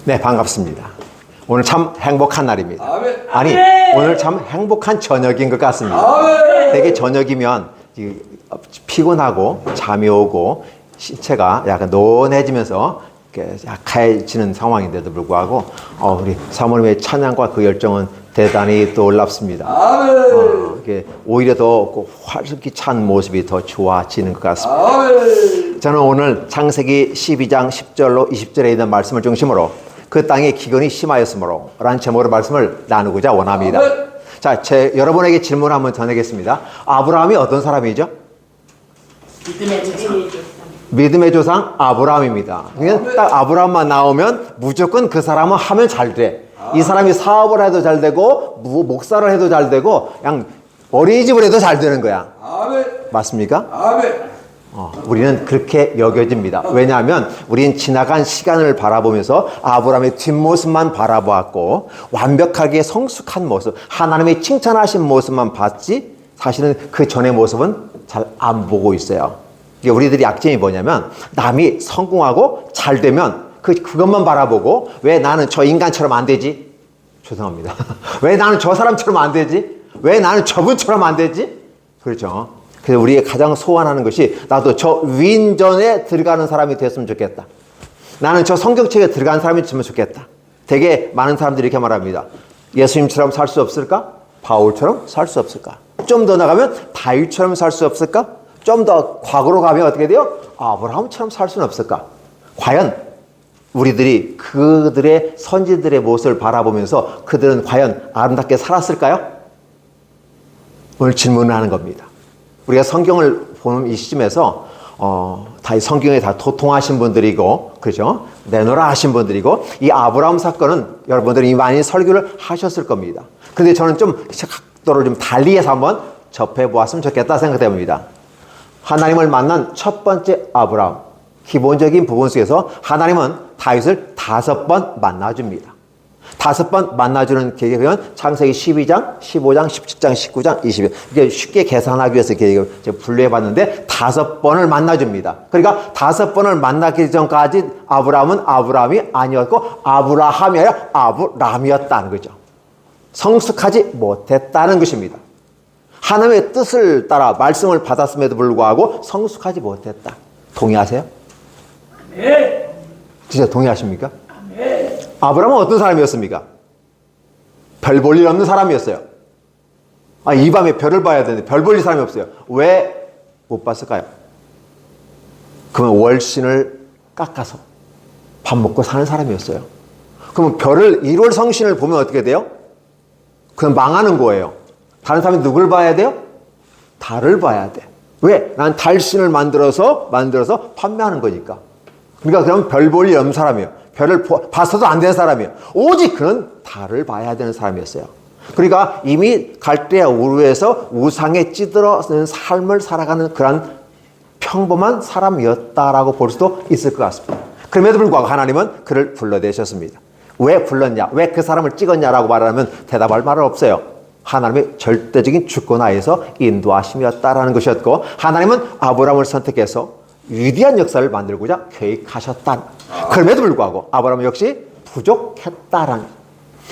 네, 반갑습니다. 오늘 참 행복한 날입니다. 아멘. 아니, 오늘 참 행복한 저녁인 것 같습니다. 아멘. 되게 저녁이면 피곤하고 잠이 오고 신체가 약간 노곤해지면서 약해지는 상황인데도 불구하고 우리 사모님의 찬양과 그 열정은 대단히 놀랍습니다. 아멘. 오히려 더 활기 찬 모습이 더 좋아지는 것 같습니다. 아멘. 저는 오늘 창세기 12장 10절로 20절에 있는 말씀을 중심으로 그 땅에 기근이 심하였으므로 라는 제목으로 말씀을 나누고자 원합니다. 아멘. 자, 여러분에게 질문을 한번 전하겠습니다. 아브라함이 어떤 사람이죠? 믿음의 조상. 믿음의 조상 아브라함입니다. 그러니까 딱 아브라함만 나오면 무조건 그 사람은 하면 잘 돼. 이 사람이 사업을 해도 잘 되고 목사를 해도 잘 되고 그냥 어린이집을 해도 잘 되는 거야. 아멘. 맞습니까? 아멘. 우리는 그렇게 여겨집니다. 왜냐하면 우리는 지나간 시간을 바라보면서 아브라함의 뒷모습만 바라보았고 완벽하게 성숙한 모습, 하나님의 칭찬하신 모습만 봤지 사실은 그 전의 모습은 잘 안 보고 있어요. 우리들이 약점이 뭐냐면 남이 성공하고 잘 되면 그것만 바라보고 왜 나는 저 인간처럼 안 되지? 죄송합니다. 왜 나는 저 사람처럼 안 되지? 왜 나는 저분처럼 안 되지? 그렇죠. 그래서 우리가 가장 소원하는 것이 나도 저 위인전에 들어가는 사람이 됐으면 좋겠다. 나는 저 성경책에 들어가는 사람이 됐으면 좋겠다. 되게 많은 사람들이 이렇게 말합니다. 예수님처럼 살 수 없을까? 바울처럼 살 수 없을까? 좀 더 나가면 다윗처럼 살 수 없을까? 좀 더 과거로 가면 어떻게 돼요? 아브라함처럼 살 수는 없을까? 과연 우리들이 그들의 선지들의 모습을 바라보면서 그들은 과연 아름답게 살았을까요? 오늘 질문을 하는 겁니다. 우리가 성경을 보는 이 시점에서 다 성경에 다 도통하신 분들이고, 그죠? 내노라 하신 분들이고, 이 아브라함 사건은 여러분들이 많이 설교를 하셨을 겁니다. 근데 저는 좀 각도를 좀 달리해서 한번 접해 보았으면 좋겠다 생각됩니다. 하나님을 만난 첫 번째 아브라함, 기본적인 부분 속에서 하나님은 다윗을 5번 만나줍니다. 5번 만나주는 계획은 창세기 12장, 15장, 17장, 19장, 20장. 이게 쉽게 계산하기 위해서 계획을 분류해봤는데 5번을 만나줍니다. 그러니까 5번을 만나기 전까지 아브라함은 아브라함이 아니었고 아브라함이 아니라 아브람이었다는 거죠. 성숙하지 못했다는 것입니다. 하나님의 뜻을 따라 말씀을 받았음에도 불구하고 성숙하지 못했다. 동의하세요? 네. 진짜 동의하십니까? 네. 아브라함은 어떤 사람이었습니까? 별 볼 일 없는 사람이었어요. 이 밤에 별을 봐야 되는데 별 볼 일 사람이 없어요. 왜 못 봤을까요? 그러면 월신을 깎아서 밥 먹고 사는 사람이었어요. 그러면 별을 1월 성신을 보면 어떻게 돼요? 그건 망하는 거예요. 다른 사람이 누굴 봐야 돼요? 달을 봐야 돼. 왜? 난 달신을 만들어서 판매하는 거니까. 그러니까 그럼 별 볼 일 없는 사람이에요. 별을 봤어도 안 되는 사람이에요. 오직 그는 달을 봐야 되는 사람이었어요. 그러니까 이미 갈대아 우르에서 우상에 찌들어는 삶을 살아가는 그런 평범한 사람이었다라고 볼 수도 있을 것 같습니다. 그럼에도 불구하고 하나님은 그를 불러내셨습니다. 왜 불렀냐? 왜 그 사람을 찍었냐라고 말하면 대답할 말은 없어요. 하나님의 절대적인 주권하에서 인도하심이었다라는 것이었고 하나님은 아브라함을 선택해서 위대한 역사를 만들고자 계획하셨다. 그럼에도 불구하고 아브라함 역시 부족했다라는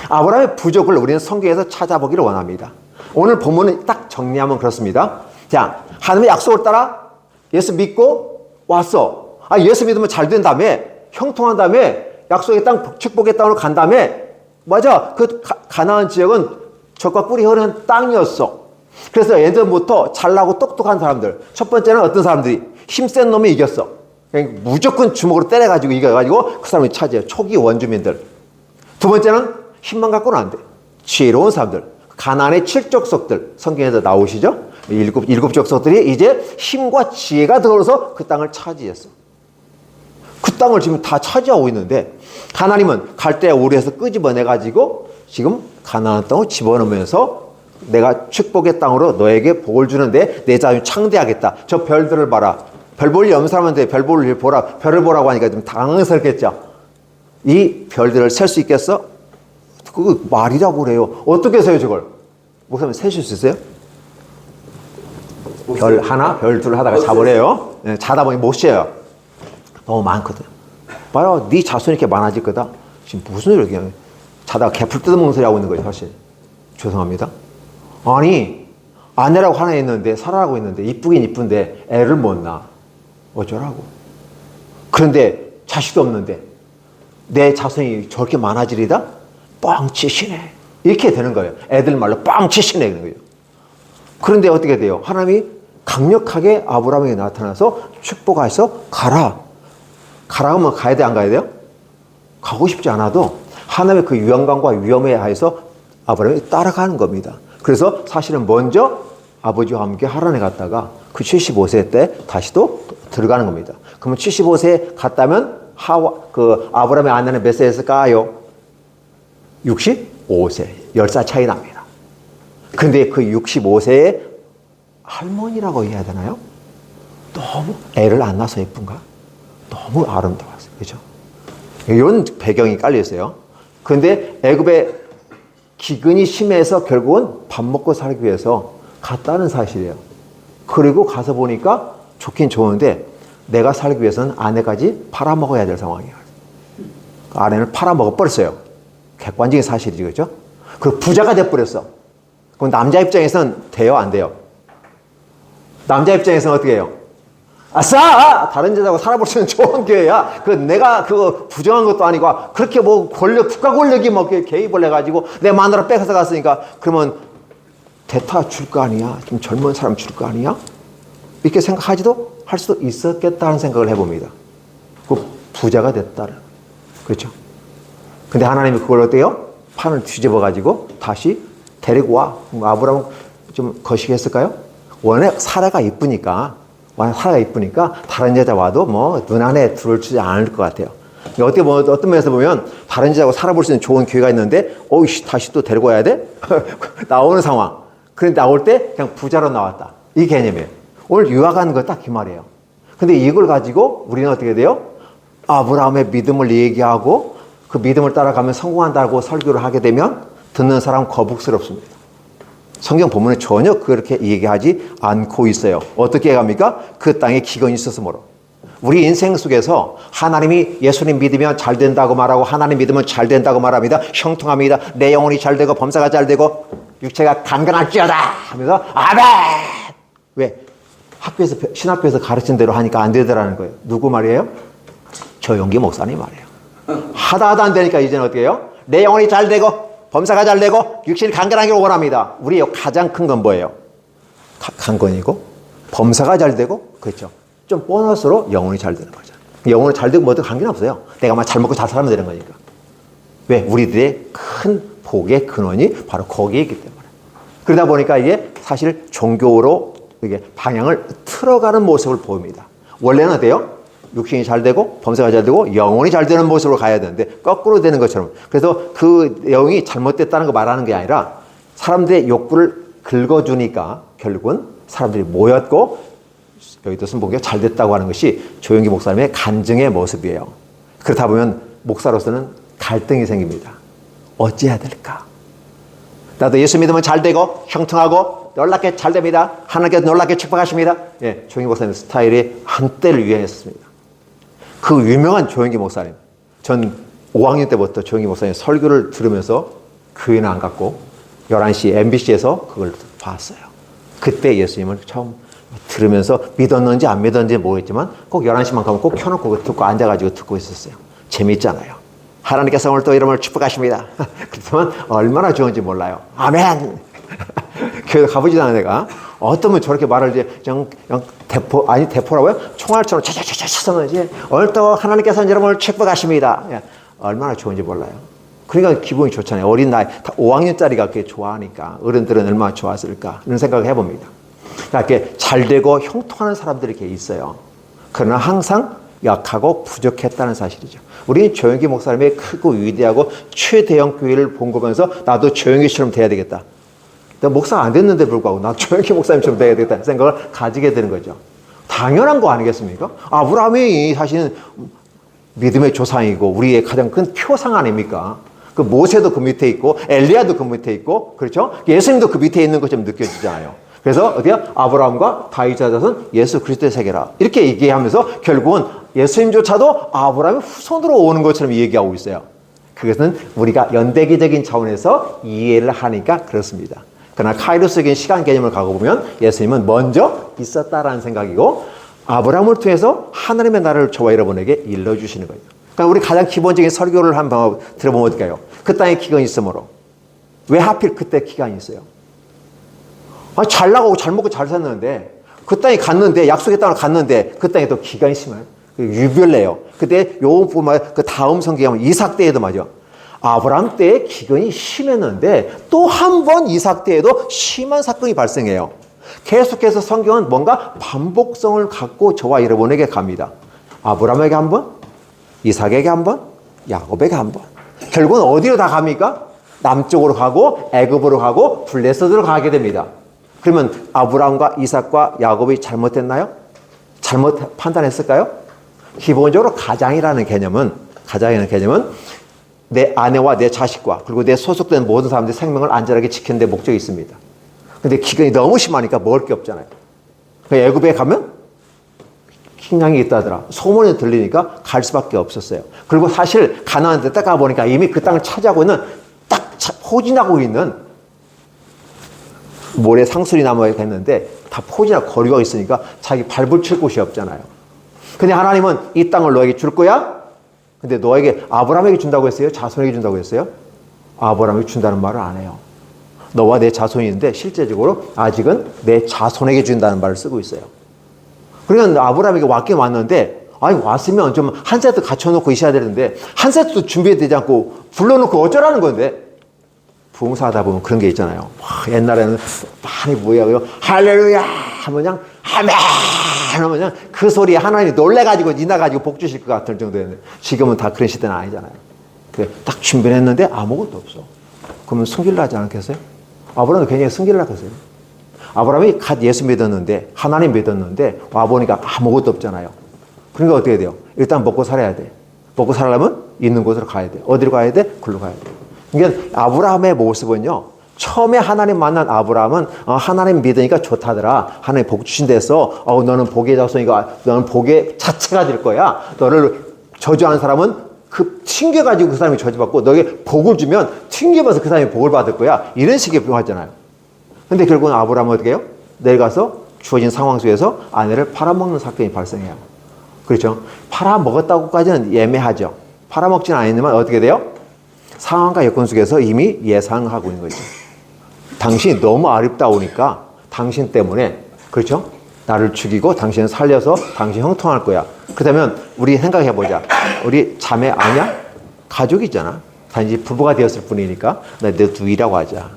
아브라함의 부족을 우리는 성경에서 찾아보기를 원합니다. 오늘 본문은 딱 정리하면 그렇습니다. 자, 하나님의 약속을 따라 예수 믿고 왔어. 예수 믿으면 잘 된 다음에 형통한 다음에 약속의 땅 축복의 땅으로 간 다음에 맞아. 그 가나안 지역은 젖과 꿀이 흐르는 땅이었어. 그래서 예전부터 잘나고 똑똑한 사람들, 첫 번째는 어떤 사람들이 힘센 놈이 이겼어. 그러니까 무조건 주먹으로 때려가지고 이겨가지고 그 사람이 차지해요. 초기 원주민들. 두 번째는 힘만 갖고는 안 돼. 지혜로운 사람들. 가나안의 7족속들. 성경에서 나오시죠? 일곱 족속들이 이제 힘과 지혜가 들어서 그 땅을 차지했어. 그 땅을 지금 다 차지하고 있는데 하나님은 갈대아 우르에서 끄집어내가지고 지금 가나안 땅을 집어넣으면서 내가 축복의 땅으로 너에게 복을 주는데 내 자손이 창대하겠다. 저 별들을 봐라. 별 볼 일 없는 사람한테 별 볼 일 보라. 별을 보라고 하니까 좀 당황스럽겠죠. 이 별들을 셀 수 있겠어? 그거 말이라고 그래요. 어떻게 세요 저걸? 목사님 세실 수 있어요? 별 하나, 별 둘 하다가 자버려요. 자다 보니 못 쉬어요. 너무 많거든. 봐요. 네 자손이 이렇게 많아질 거다. 지금 무슨 소리 그냥 자다가 개풀 뜯어먹는 소리 하고 있는 거예요, 사실. 죄송합니다. 아니, 아내라고 하나 있는데, 살아가고 있는데, 이쁘긴 이쁜데, 애를 못 낳아. 어쩌라고. 그런데 자식도 없는데, 내 자손이 저렇게 많아지리다? 뻥치시네. 이렇게 되는 거예요. 애들 말로 뻥치시네. 그런 거예요. 그런데 어떻게 돼요? 하나님이 강력하게 아브라함에게 나타나서 축복해서 가라. 가라 하면 가야 돼, 안 가야 돼요? 가고 싶지 않아도 하나님의 그 영광과 위험에 하여서 아브라함이 따라가는 겁니다. 그래서 사실은 먼저 아버지와 함께 하란에 갔다가 그 75세 때 다시 또 들어가는 겁니다. 그러면 75세에 갔다면 아브라함의 아내는 몇 세였을까요? 65세. 10살 차이 납니다. 근데 그 65세의 할머니라고 해야 되나요? 너무 애를 안 낳아서 예쁜가? 너무 아름다웠어요. 그죠? 이런 배경이 깔려 있어요. 그런데 애굽의 기근이 심해서 결국은 밥 먹고 살기 위해서 갔다는 사실이에요. 그리고 가서 보니까 좋긴 좋은데 내가 살기 위해서는 아내까지 팔아먹어야 될 상황이에요. 아내를 팔아먹어 버렸어요. 객관적인 사실이죠. 그죠? 그리고 부자가 돼버렸어. 그럼 남자 입장에서는 돼요? 안 돼요? 남자 입장에서는 어떻게 해요? 아싸! 다른 여자하고 살아볼 수 있는 좋은 기회야. 내가 그거 부정한 것도 아니고, 그렇게 뭐 국가 권력이 뭐 개입을 해가지고 내 마누라 뺏어서 갔으니까, 그러면 대타 줄 거 아니야? 좀 젊은 사람 줄 거 아니야? 이렇게 생각하지도 할 수도 있었겠다는 생각을 해봅니다. 그 부자가 됐다는. 그렇죠? 근데 하나님이 그걸 어때요? 판을 뒤집어가지고 다시 데리고 와. 아브라함은 좀 거시기했을까요? 원래 사라가 이쁘니까 다른 여자 와도 뭐 눈 안에 들어주지 않을 것 같아요. 어떻게 어떤 면에서 보면 다른 여자하고 살아볼 수 있는 좋은 기회가 있는데, 다시 또 데리고 와야 돼? 나오는 상황. 그런데 나올 때 그냥 부자로 나왔다. 이 개념이에요. 오늘 유학하는 거 딱 그 말이에요. 근데 이걸 가지고 우리는 어떻게 돼요? 아브라함의 믿음을 얘기하고 그 믿음을 따라가면 성공한다고 설교를 하게 되면 듣는 사람 거북스럽습니다. 성경 본문에 전혀 그렇게 얘기하지 않고 있어요. 어떻게 합니까? 그 땅에 기근이 있어서 뭐로. 우리 인생 속에서 하나님이 예수님 믿으면 잘 된다고 말하고 하나님 믿으면 잘 된다고 말합니다. 형통합니다. 내 영혼이 잘 되고 범사가 잘 되고 육체가 강건할지어다 하면서 아멘! 왜? 신학교에서 가르친 대로 하니까 안 되더라는 거예요. 누구 말이에요? 조용기 목사님 말이에요. 하다 안 되니까 이제는 어떻게 해요? 내 영혼이 잘 되고 범사가 잘 되고 육신이 강건하기를 원합니다. 우리의 가장 큰 건 뭐예요? 강건이고 범사가 잘 되고, 그렇죠? 좀 보너스로 영혼이 잘 되는 거죠. 영혼이 잘 되고 뭐든 관계는 없어요. 내가 막 잘 먹고 잘 살면 되는 거니까. 왜? 우리들의 큰 복의 근원이 바로 거기에 있기 때문에. 그러다 보니까 이게 사실 종교로 이게 방향을 틀어가는 모습을 보입니다. 원래는 어때요? 육신이 잘 되고 범사가 잘 되고 영혼이 잘 되는 모습으로 가야 되는데 거꾸로 되는 것처럼. 그래서 그 내용이 잘못됐다는 거 말하는 게 아니라 사람들의 욕구를 긁어주니까 결국은 사람들이 모였고, 여기도 순복이가 잘 됐다고 하는 것이 조용기 목사님의 간증의 모습이에요. 그렇다 보면 목사로서는 갈등이 생깁니다. 어찌해야 될까? 나도 예수 믿으면 잘 되고 형통하고 놀랍게 잘 됩니다. 하나님께서 놀랍게 축복하십니다. 예, 조용기 목사님 스타일이 한때를 유행했습니다. 그 유명한 조용기 목사님, 전 5학년 때부터 조용기 목사님 설교를 들으면서 교회는 안 갔고 11시 MBC에서 그걸 봤어요. 그때 예수님을 처음 들으면서 믿었는지 안 믿었는지 모르겠지만 꼭 11시만 가면 꼭 켜놓고 그거 듣고 앉아가지고 듣고 있었어요. 재밌잖아요. 하나님께서 오늘 또 이름을 축복하십니다. 그렇지만 얼마나 좋은지 몰라요. 아멘! 교회 가보지도 않은 애가 어떤 분 저렇게 말을 이제 그냥 대포라고요? 총알처럼 차차차차 쏘는지 오늘 또 하나님께서 여러분을 축복하십니다. 얼마나 좋은지 몰라요. 그러니까 기분이 좋잖아요. 어린 나이 5학년짜리가 그렇게 좋아하니까 어른들은 얼마나 좋았을까 이런 생각을 해봅니다. 이렇게 잘 되고 형통하는 사람들이 이렇게 있어요. 그러나 항상 약하고 부족했다는 사실이죠. 우리 조용기 목사님의 크고 위대하고 최대형 교회를 본 거 보면서 나도 조용기처럼 돼야 되겠다. 내가 목사가 안 됐는데 불구하고 나 조용기 목사님처럼 돼야 되겠다는 생각을 가지게 되는 거죠. 당연한 거 아니겠습니까? 아브라함이 사실은 믿음의 조상이고 우리의 가장 큰 표상 아닙니까? 그 모세도 그 밑에 있고 엘리야도 그 밑에 있고, 그렇죠? 예수님도 그 밑에 있는 것처럼 느껴지잖아요. 그래서 어디야? 아브라함과 다윗 자손은 예수 그리스도의 세계라 이렇게 얘기하면서 결국은 예수님조차도 아브라함의 후손으로 오는 것처럼 얘기하고 있어요. 그것은 우리가 연대기적인 차원에서 이해를 하니까 그렇습니다. 그러나 카이로스적인 시간 개념을 가고 보면 예수님은 먼저 있었다라는 생각이고 아브라함을 통해서 하나님의 나라를 저와 여러분에게 일러주시는 거예요. 그러니까 우리 가장 기본적인 설교를 한 번 들어보면 어떨까요? 그 땅에 기근이 있으므로. 왜 하필 그때 기간이 있어요? 잘 나가고 잘 먹고 잘 샀는데 그 땅에 갔는데 약속의 땅을 갔는데 그 땅에 또 기간이 심해요. 유별내요. 그때 요 보면 그 다음 성경에 이삭 때에도 맞아. 아브라함 때에 기근이 심했는데 또 한 번 이삭 때에도 심한 사건이 발생해요. 계속해서 성경은 뭔가 반복성을 갖고 저와 여러분에게 갑니다. 아브라함에게 한 번, 이삭에게 한 번, 야곱에게 한 번. 결국은 어디로 다 갑니까? 남쪽으로 가고 애굽으로 가고 블레셋으로 가게 됩니다. 그러면 아브라함과 이삭과 야곱이 잘못했나요? 잘못 판단했을까요? 기본적으로 가장이라는 개념은 내 아내와 내 자식과 그리고 내 소속된 모든 사람들의 생명을 안전하게 지키는 데 목적이 있습니다. 근데 기근이 너무 심하니까 먹을 게 없잖아요. 애굽에 가면 식량이 있다더라. 소문이 들리니까 갈 수밖에 없었어요. 그리고 사실 가나안 데 딱 가보니까 이미 그 땅을 차지하고 있는 딱 포진하고 있는 모래 상수리 나무가 있는데 다 포진하고 거리가 있으니까 자기 발붙일 곳이 없잖아요. 근데 하나님은 이 땅을 너에게 줄 거야? 근데 너에게 아브라함에게 준다고 했어요? 자손에게 준다고 했어요? 아브라함에게 준다는 말을 안 해요. 너와 내 자손이 있는데 실제적으로 아직은 내 자손에게 준다는 말을 쓰고 있어요. 그러니까 아브라함에게 왔긴 왔는데 아니 왔으면 좀 한 세트 갖춰놓고 있어야 되는데 한 세트도 준비되지 않고 불러놓고 어쩌라는 건데 부흥사하다 보면 그런 게 있잖아요. 옛날에는 많이 뭐야 할렐루야 하면 그냥 아멘 하면 그냥 그 소리에 하나님이 놀래가지고 니나가지고 복 주실 것 같을 정도였는데 지금은 다 그런 시대는 아니잖아요. 딱 준비를 했는데 아무것도 없어. 그러면 승기를 하지 않겠어요? 아브라함이 굉장히 승기를 하겠어요. 아브라함이 갓 예수 믿었는데 하나님 믿었는데 와보니까 아무것도 없잖아요. 그러니까 어떻게 돼요? 일단 먹고 살아야 돼. 먹고 살려면 있는 곳으로 가야 돼. 어디로 가야 돼? 글로 가야 돼. 그러니까 아브라함의 모습은요. 처음에 하나님 만난 아브라함은 하나님 믿으니까 좋다더라. 하나님 복 주신 데서 너는 복의 자손이가 너는 복의 자체가 될 거야. 너를 저주하는 사람은 튕겨가지고 그 사람이 저주받고 너에게 복을 주면 튕겨봐서 그 사람이 복을 받을 거야. 이런 식의 표현하잖아요. 근데 결국은 아브라함은 어떻게 해요? 내려가서 주어진 상황 속에서 아내를 팔아먹는 사건이 발생해요. 그렇죠? 팔아먹었다고까지는 예매하죠. 팔아먹지는 않았지만 어떻게 돼요? 상황과 여건 속에서 이미 예상하고 있는 거죠. 당신이 너무 아름다우니까 당신 때문에 그렇죠? 나를 죽이고 당신을 살려서 당신 형통할 거야. 그렇다면 우리 생각해보자. 우리 자매 아니야? 가족이잖아. 단지 부부가 되었을 뿐이니까 내 누이라고 하자.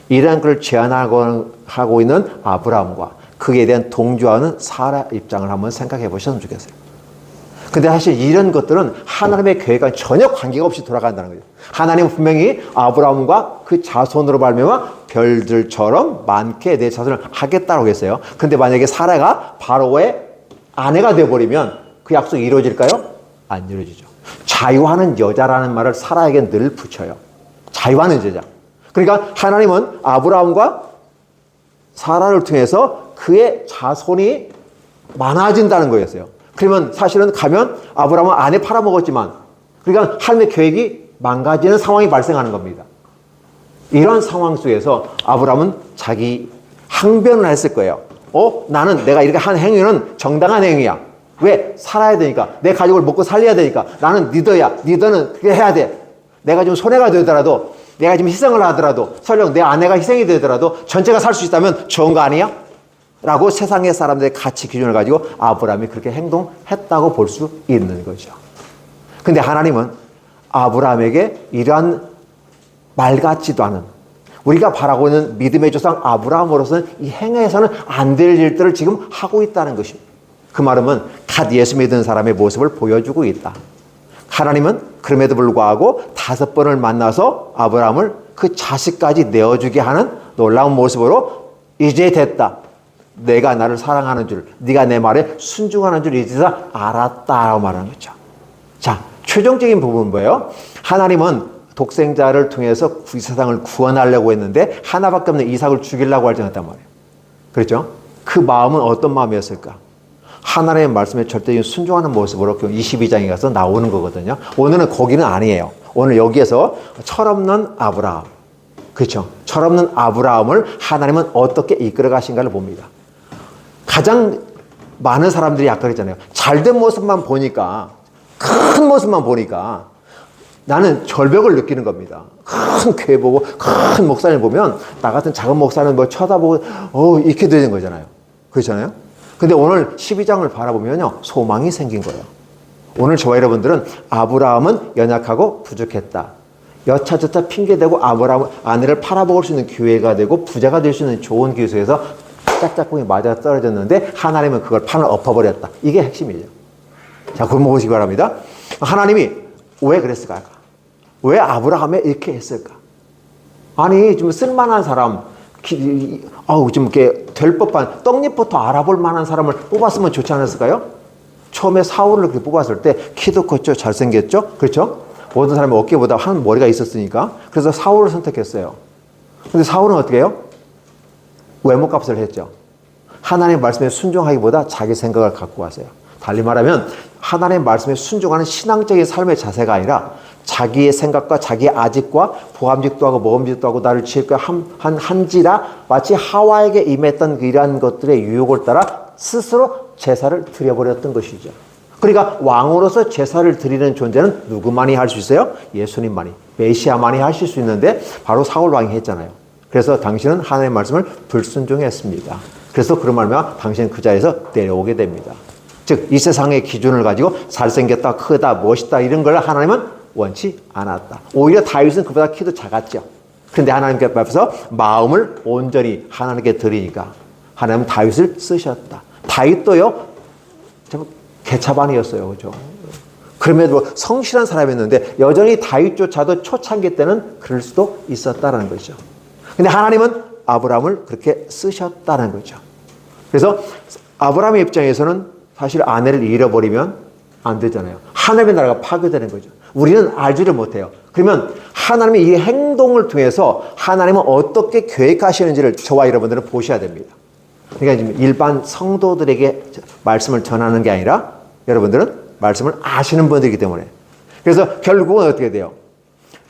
이러한 걸 제안하고 있는 아브라함과 그에 대한 동조하는 사라 입장을 한번 생각해 보셨으면 좋겠어요. 근데 사실 이런 것들은 하나님의 계획과 전혀 관계가 없이 돌아간다는 거죠. 하나님은 분명히 아브라함과 그 자손으로 발명한 별들처럼 많게 내 자손을 하겠다고 했어요. 근데 만약에 사라가 바로의 아내가 되어버리면 그 약속이 이루어질까요? 안 이루어지죠. 자유하는 여자라는 말을 사라에게 늘 붙여요. 자유하는 여자. 그러니까 하나님은 아브라함과 사라를 통해서 그의 자손이 많아진다는 거였어요. 그러면 사실은 가면 아브라함은 아내 팔아먹었지만 그러니까 하나님의 계획이 망가지는 상황이 발생하는 겁니다. 이런 상황 속에서 아브라함은 자기 항변을 했을 거예요. 나는 내가 이렇게 한 행위는 정당한 행위야. 왜? 살아야 되니까. 내 가족을 먹고 살려야 되니까. 나는 리더야. 리더는 그렇게 해야 돼. 내가 좀 손해가 되더라도 내가 지금 희생을 하더라도 설령 내 아내가 희생이 되더라도 전체가 살 수 있다면 좋은 거 아니야? 라고 세상의 사람들의 가치 기준을 가지고 아브라함이 그렇게 행동했다고 볼 수 있는 거죠. 근데 하나님은 아브라함에게 이러한 말 같지도 않은 우리가 바라고 있는 믿음의 조상 아브라함으로서는 이 행해서는 안 될 일들을 지금 하고 있다는 것입니다. 그 말은 갓 예수 믿은 사람의 모습을 보여주고 있다. 하나님은 그럼에도 불구하고 5번을 만나서 아브라함을 그 자식까지 내어주게 하는 놀라운 모습으로 이제 됐다. 내가 나를 사랑하는 줄, 네가 내 말에 순종하는 줄 이제서 알았다라고 말하는 거죠. 자, 최종적인 부분은 뭐예요? 하나님은 독생자를 통해서 이 세상을 구원하려고 했는데 하나밖에 없는 이삭을 죽이려고 하지 않았단 말이에요. 그렇죠? 그 마음은 어떤 마음이었을까? 하나님의 말씀에 절대적인 순종하는 모습으로 22장에 가서 나오는 거거든요. 오늘은 거기는 아니에요. 오늘 여기에서 철없는 아브라함, 그렇죠? 철없는 아브라함을 하나님은 어떻게 이끌어 가신가를 봅니다. 가장 많은 사람들이 아까 그랬잖아요. 잘된 모습만 보니까, 큰 모습만 보니까 나는 절벽을 느끼는 겁니다. 큰 교회 보고 큰 목사님 보면 나 같은 작은 목사는 뭐 쳐다보고 이렇게 되는 거잖아요. 그렇잖아요. 근데 오늘 12장을 바라보면요, 소망이 생긴 거예요. 오늘 저와 여러분들은 아브라함은 연약하고 부족했다. 여차저차 핑계대고 아브라함 아내를 팔아먹을 수 있는 기회가 되고 부자가 될 수 있는 좋은 기회에서 짝짝꿍이 맞아 떨어졌는데 하나님은 그걸 판을 엎어버렸다. 이게 핵심이죠. 자, 그럼 보시기 바랍니다. 하나님이 왜 그랬을까요? 왜 아브라함에 이렇게 했을까? 아니, 좀 쓸만한 사람, 좀 이렇게 될 법한 떡잎부터 알아볼 만한 사람을 뽑았으면 좋지 않았을까요? 처음에 사울을 그렇게 뽑았을 때 키도 컸죠, 잘생겼죠, 그렇죠? 모든 사람이 어깨보다 한 머리가 있었으니까 그래서 사울을 선택했어요. 근데 사울은 어떻게 해요? 외모값을 했죠. 하나님의 말씀에 순종하기보다 자기 생각을 갖고 왔어요. 달리 말하면 하나님의 말씀에 순종하는 신앙적인 삶의 자세가 아니라 자기의 생각과 자기의 아집과 보암직도 하고 모험직도 하고 나를 지을 까 한지라 마치 하와에게 임했던 이러한 것들의 유혹을 따라 스스로 제사를 드려버렸던 것이죠. 그러니까 왕으로서 제사를 드리는 존재는 누구만이 할 수 있어요? 예수님만이, 메시아만이 하실 수 있는데 바로 사울 왕이 했잖아요. 그래서 당신은 하나님의 말씀을 불순종했습니다. 그래서 그런 말이면 당신은 그 자리에서 내려오게 됩니다. 즉 이 세상의 기준을 가지고 잘생겼다, 크다, 멋있다 이런 걸 하나님은 원치 않았다. 오히려 다윗은 그보다 키도 작았죠. 그런데 하나님께 앞에서 마음을 온전히 하나님께 드리니까 하나님은 다윗을 쓰셨다. 다윗도요, 참 개차반이었어요. 그죠? 그럼에도 성실한 사람이었는데 여전히 다윗조차도 초창기 때는 그럴 수도 있었다는 거죠. 근데 하나님은 아브라함을 그렇게 쓰셨다는 거죠. 그래서 아브라함의 입장에서는 사실 아내를 잃어버리면 안 되잖아요. 하나님의 나라가 파괴되는 거죠. 우리는 알지를 못해요. 그러면 하나님의 이 행동을 통해서 하나님은 어떻게 계획하시는지를 저와 여러분들은 보셔야 됩니다. 그러니까 지금 일반 성도들에게 말씀을 전하는 게 아니라 여러분들은 말씀을 아시는 분들이기 때문에. 그래서 결국은 어떻게 돼요?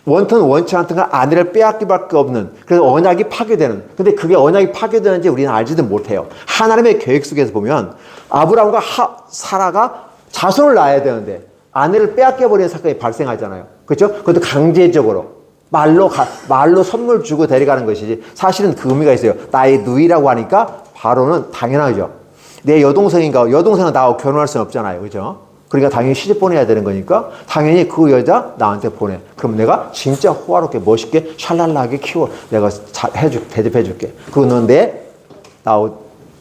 원튼 원치 않든 아내를 빼앗길 밖에 없는, 그래서 언약이 파괴되는. 근데 그게 언약이 파괴되는지 우리는 알지도 못해요. 하나님의 계획 속에서 보면 아브라함과 사라가 자손을 낳아야 되는데 아내를 빼앗겨버리는 사건이 발생하잖아요. 그렇죠? 그것도 강제적으로 말로 선물 주고 데려가는 것이지 사실은 그 의미가 있어요. 나의 누이라고 하니까 바로는 당연하죠. 내 여동생인가, 여동생은 나하고 결혼할 수는 없잖아요. 그죠? 그러니까 당연히 시집 보내야 되는 거니까 당연히 그 여자 나한테 보내. 그럼 내가 진짜 호화롭게 멋있게 샬랄라하게 키워. 내가 대접해줄게. 그리고 넌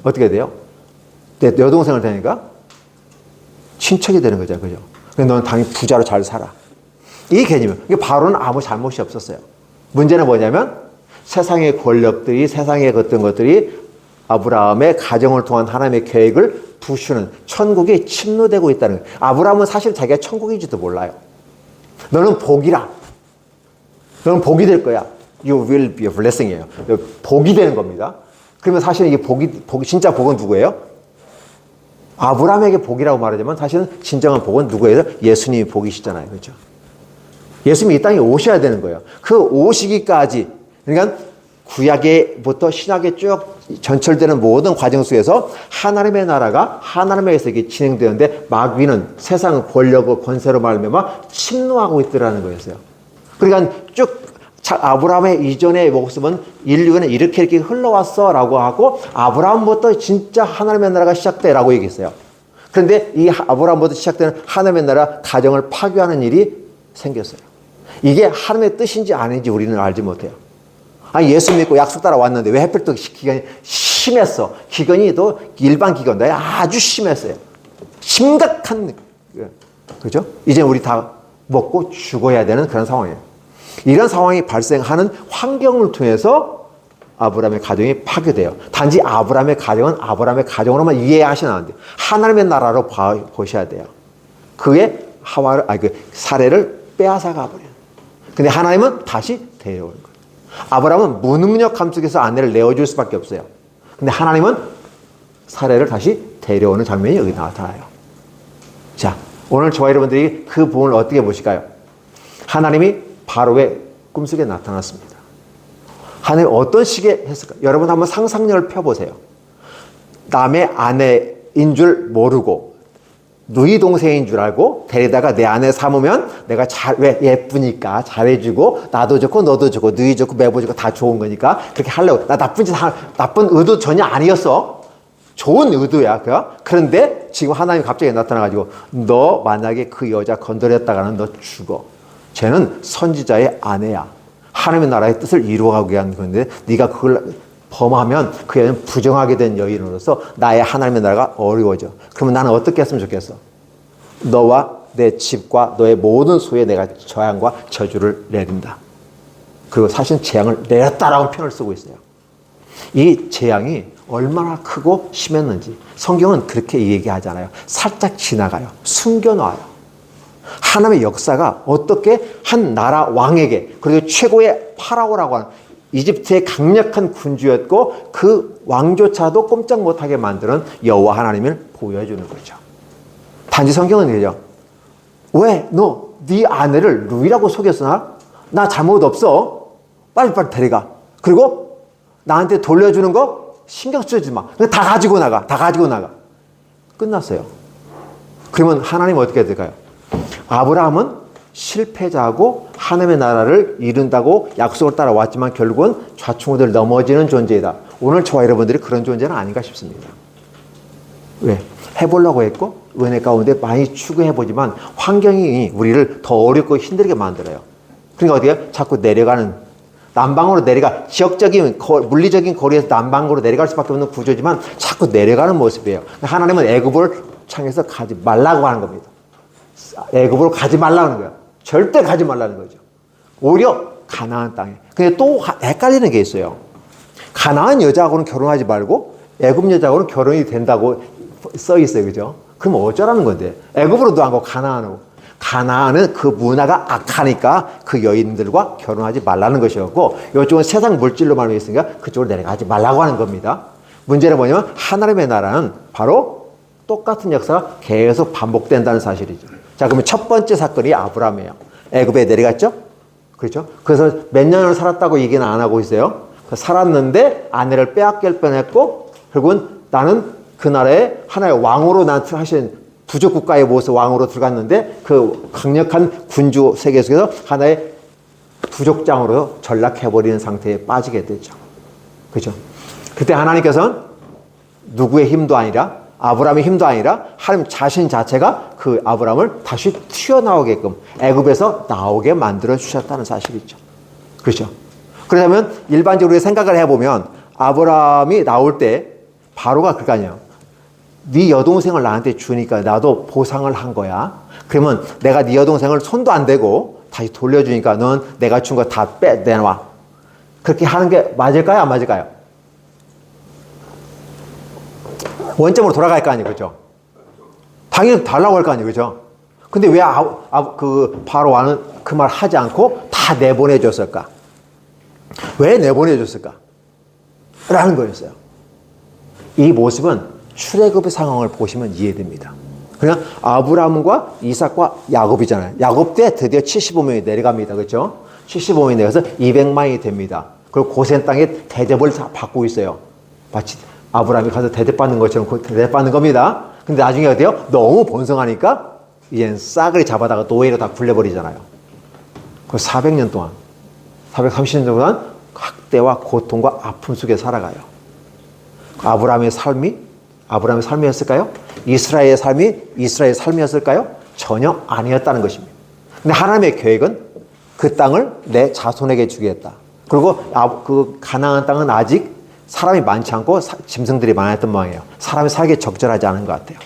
어떻게 돼요? 내 여동생을 되니까 친척이 되는 거죠. 그죠? 근데 넌 당연히 부자로 잘 살아. 이 개념이에요. 이게 바로는 아무 잘못이 없었어요. 문제는 뭐냐면 세상의 권력들이, 세상의 어떤 것들이 아브라함의 가정을 통한 하나님의 계획을 부수는, 천국이 침노되고 있다는 거예요. 아브라함은 사실 자기가 천국인지도 몰라요. 너는 복이라. 너는 복이 될 거야. You will be a blessing이에요. 복이 되는 겁니다. 그러면 사실 이게 진짜 복은 누구예요? 아브라함에게 복이라고 말하자면 사실은 진정한 복은 누구예요? 예수님이 복이시잖아요. 그렇죠? 예수님이 이 땅에 오셔야 되는 거예요. 그 오시기까지, 그러니까 구약에부터 신약에 쭉 전철되는 모든 과정 속에서 하나님의 나라가 하나님에게서 이게 진행되는데 마귀는 세상의 권력과 권세로 말미암아 침노하고 있더라는 거였어요. 그러니까 쭉 아브라함의 이전의 모습은 인류는 이렇게 흘러왔어라고 하고 아브라함부터 진짜 하나님의 나라가 시작돼라고 얘기했어요. 그런데 이 아브라함부터 시작되는 하나님의 나라 가정을 파괴하는 일이 생겼어요. 이게 하나님의 뜻인지 아닌지 우리는 알지 못해요. 아니, 예수 믿고 약속 따라 왔는데 왜 하필 또 기근이 심했어? 기근이 또 일반 기근도 아주 심했어요. 심각한, 그죠? 이제 우리 다 먹고 죽어야 되는 그런 상황이에요. 이런 상황이 발생하는 환경을 통해서 아브라함의 가정이 파괴돼요. 단지 아브라함의 가정은 아브라함의 가정으로만 이해하시면 안 돼요. 하나님의 나라로 보셔야 돼요. 그의 사례를 빼앗아 가버려요. 근데 하나님은 다시 데려오는 거예요. 아브라함은 무능력함 속에서 아내를 내어줄 수밖에 없어요. 근데 하나님은 사례를 다시 데려오는 장면이 여기 나타나요. 자, 오늘 저와 여러분들이 그 부분을 어떻게 보실까요? 하나님이 바로의 꿈속에 나타났습니다. 하나님 어떤 식의 했을까? 여러분 한번 상상력을 펴보세요. 남의 아내인 줄 모르고 누이 동생인 줄 알고 데리다가 내 아내 삼으면 내가 왜 예쁘니까 잘해주고 나도 좋고 너도 좋고 누이 좋고 매부 좋고 다 좋은 거니까 그렇게 하려고. 나 나쁜 의도 전혀 아니었어. 좋은 의도야. 그런데 지금 하나님 갑자기 나타나가지고 너 만약에 그 여자 건드렸다가는 너 죽어. 쟤는 선지자의 아내야. 하나님의 나라의 뜻을 이루어가기 위한 건데 네가 그걸 범하면 그 여인은 부정하게 된 여인으로서 나의 하나님의 나라가 어려워져. 그러면 나는 어떻게 했으면 좋겠어? 너와 내 집과 너의 모든 소유에 내가 재앙과 저주를 내린다. 그리고 사실 재앙을 내렸다라고 표현을 쓰고 있어요. 이 재앙이 얼마나 크고 심했는지 성경은 그렇게 얘기하잖아요. 살짝 지나가요. 숨겨놔요. 하나님의 역사가 어떻게 한 나라 왕에게, 그리고 최고의 파라오라고 하는 이집트의 강력한 군주였고 그 왕조차도 꼼짝 못하게 만드는 여호와 하나님을 보여주는 거죠. 단지 성경은 이래요. 왜 너 네 아내를 루이라고 속였어? 나 잘못 없어. 빨리빨리 데려가. 그리고 나한테 돌려주는 거 신경 쓰지 마. 그냥 다 가지고 나가. 다 가지고 나가. 끝났어요. 그러면 하나님은 어떻게 될까요? 아브라함은 실패자고 하나님의 나라를 이룬다고 약속을 따라왔지만 결국은 좌충우돌 넘어지는 존재이다. 오늘 저와 여러분들이 그런 존재는 아닌가 싶습니다. 왜? 해보려고 했고 은혜 가운데 많이 추구해보지만 환경이 우리를 더 어렵고 힘들게 만들어요. 그러니까 어떻게 자꾸 내려가는, 남방으로 내려가, 지역적인 물리적인 거리에서 남방으로 내려갈 수밖에 없는 구조지만 자꾸 내려가는 모습이에요. 하나님은 애굽을 창에서 가지 말라고 하는 겁니다. 애굽으로 가지 말라는 거야. 절대 가지 말라는 거죠. 오히려 가나안 땅에. 근데 또 헷갈리는 게 있어요. 가나안 여자하고는 결혼하지 말고 애굽 여자하고는 결혼이 된다고 써 있어요. 그죠? 그럼 어쩌라는 건데? 애굽으로도 안 가고 가나안으로. 가나안은 그 문화가 악하니까 그 여인들과 결혼하지 말라는 것이었고, 이쪽은 세상 물질로 말미암았으니까 그쪽으로 내려가지 말라고 하는 겁니다. 문제는 뭐냐면 하나님의 나라는 바로 똑같은 역사가 계속 반복된다는 사실이죠. 자, 그러면 첫 번째 사건이 아브라함이에요. 애굽에 내려갔죠? 그렇죠? 그래서 몇 년을 살았다고 얘기는 안 하고 있어요. 살았는데 아내를 빼앗길 뻔했고, 결국은 나는 그 나라에 하나의 왕으로 나한테 하신 부족 국가의 모습 왕으로 들어갔는데 그 강력한 군주 세계 속에서 하나의 부족장으로 전락해버리는 상태에 빠지게 되죠. 그렇죠? 그때 하나님께서는 누구의 힘도 아니라, 아브라함의 힘도 아니라 하나님 자신 자체가 그 아브라함을 다시 튀어나오게끔 애굽에서 나오게 만들어 주셨다는 사실이죠. 그렇죠? 그렇다면 일반적으로 생각을 해보면 아브라함이 나올 때 바로가 그거 아니에요. 네 여동생을 나한테 주니까 나도 보상을 한 거야. 그러면 내가 네 여동생을 손도 안 대고 다시 돌려주니까 넌 내가 준 거 다 내놔. 그렇게 하는 게 맞을까요? 안 맞을까요? 원점으로 돌아갈 거 아니에요. 그죠? 당연히 달라고 할 거 아니에요. 그죠? 근데 왜 그 바로와는 그 말 하지 않고 다 내보내줬을까? 왜 내보내줬을까? 라는 거였어요. 이 모습은 출애굽의 상황을 보시면 이해됩니다. 그냥 아브라함과 이삭과 야곱이잖아요. 야곱 때 드디어 75명이 내려갑니다. 그렇죠? 75명이 내려서 200만이 됩니다. 그리고 고센 땅에 대접을 받고 있어요. 마치 아브라함이 가서 대접받는 것처럼 대접받는 겁니다. 근데 나중에 어때요? 너무 번성하니까 이젠 싸그리 잡아다가 노예로 다 굴려버리잖아요. 그 400년 동안, 430년 동안 학대와 고통과 아픔 속에 살아가요. 아브라함의 삶이었을까요? 이스라엘의 삶이 이스라엘의 삶이었을까요? 전혀 아니었다는 것입니다. 근데 하나님의 계획은 그 땅을 내 자손에게 주겠다. 그리고 그 가나안 땅은 아직 사람이 많지 않고 짐승들이 많았던 모양이에요. 사람이 살기 적절하지 않은 것 같아요.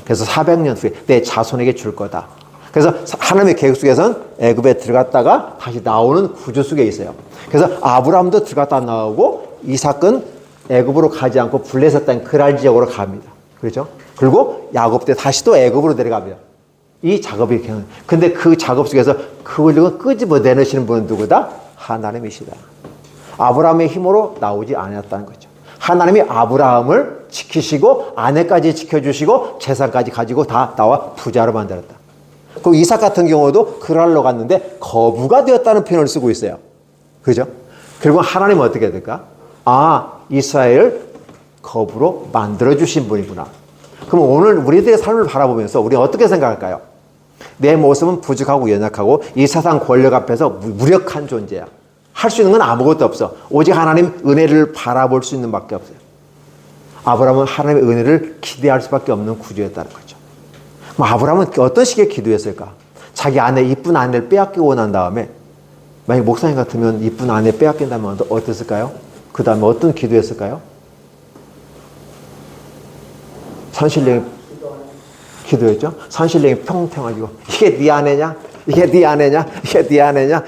그래서 400년 후에 내 자손에게 줄 거다. 그래서 하나님의 계획 속에서는 애굽에 들어갔다가 다시 나오는 구조 속에 있어요. 그래서 아브라함도 들어갔다 나오고 이삭은 애굽으로 가지 않고 블레셋 땅 그랄 지역으로 갑니다. 그렇죠? 그리고 야곱 때 다시 또 애굽으로 내려갑니다. 이 작업이 이렇게. 근데 그 작업 속에서 그걸 끄집어내시는 분은 누구다? 하나님이시다. 아브라함의 힘으로 나오지 않았다는 거죠. 하나님이 아브라함을 지키시고 아내까지 지켜주시고 재산까지 가지고 다 나와 부자로 만들었다. 그리고 이삭 같은 경우도 그랄로 갔는데 거부가 되었다는 표현을 쓰고 있어요. 그죠? 결국 하나님은 어떻게 해야 될까? 아, 이스라엘을 거부로 만들어주신 분이구나. 그럼 오늘 우리들의 삶을 바라보면서 우리는 어떻게 생각할까요? 내 모습은 부족하고 연약하고 이 세상 권력 앞에서 무력한 존재야. 할 수 있는 건 아무것도 없어. 오직 하나님 은혜를 바라볼 수 있는 밖에 없어요. 아브라함은 하나님의 은혜를 기대할 수밖에 없는 구조였다는 거죠. 그럼 아브라함은 어떤 식의 기도했을까? 자기 아내, 이쁜 아내를 빼앗기고 난 다음에 만약 목사님 같으면 이쁜 아내 빼앗긴다면 어땠을까요? 그 다음에 어떤 기도했을까요? 산신령이 기도했죠? 산신령이 평평하고 이게 네 아내냐? 이게 네 아내냐? 이게 네 아내냐?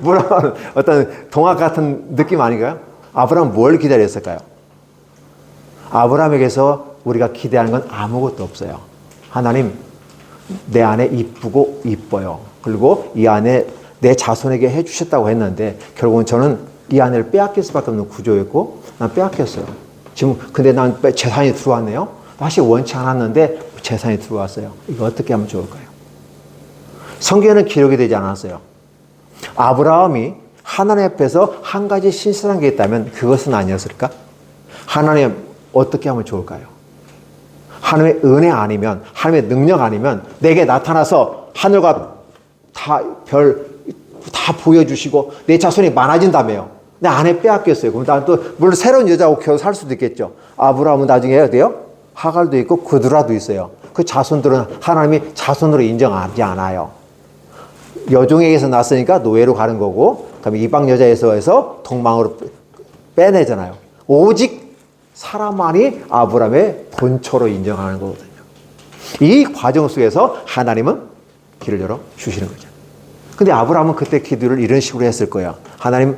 물론 어떤 동화 같은 느낌 아닌가요? 아브라함은 뭘 기다렸을까요? 아브라함에게서 우리가 기대하는 건 아무것도 없어요. 하나님, 내 아내 이쁘고 이뻐요. 그리고 이 아내 내 자손에게 해주셨다고 했는데 결국은 저는 이 아내를 빼앗길 수밖에 없는 구조였고 난 빼앗겼어요. 지금 근데 난 재산이 들어왔네요. 다시 원치 않았는데 재산이 들어왔어요. 이거 어떻게 하면 좋을까요? 성경에는 기록이 되지 않았어요. 아브라함이 하나님 앞에서 한 가지 신실한 게 있다면 그것은 아니었을까? 하나님 어떻게 하면 좋을까요? 하나님의 은혜 아니면 하나님의 능력 아니면 내게 나타나서 하늘과 다 보여주시고 내 자손이 많아진다며요. 내 아내 빼앗겼어요. 그럼 난 또 물론 새로운 여자하고 겨우 살 수도 있겠죠. 아브라함은 나중에 해야 돼요. 하갈도 있고 그두라도 있어요. 그 자손들은 하나님이 자손으로 인정하지 않아요. 여종에게서 났으니까 노예로 가는 거고, 그다음에 이방 여자에서 해서 동방으로 빼내잖아요. 오직 사람만이 아브라함의 본처로 인정하는 거거든요. 이 과정 속에서 하나님은 길을 열어 주시는 거죠. 근데 아브라함은 그때 기도를 이런 식으로 했을 거야. 하나님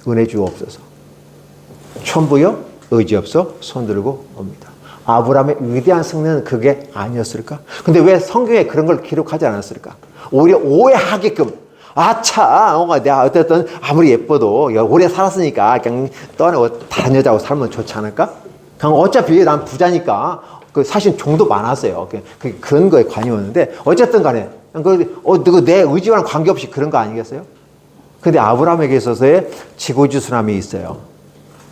은혜 주옵소서. 천부여 의지 없어 손들고 옵니다. 아브라함의 위대한 승리는 그게 아니었을까? 근데 왜 성경에 그런 걸 기록하지 않았을까? 오히려 오해하게끔 아차, 내가 어쨌든 아무리 예뻐도 오래 살았으니까 그냥 다른 여자하고 살면 좋지 않을까? 그냥 어차피 난 부자니까 그 사실 종도 많았어요. 그런 거에 관여였는데 어쨌든 간에 내 의지와는 관계없이 그런 거 아니겠어요? 근데 아브라함에게 있어서의 지고지순함이 있어요.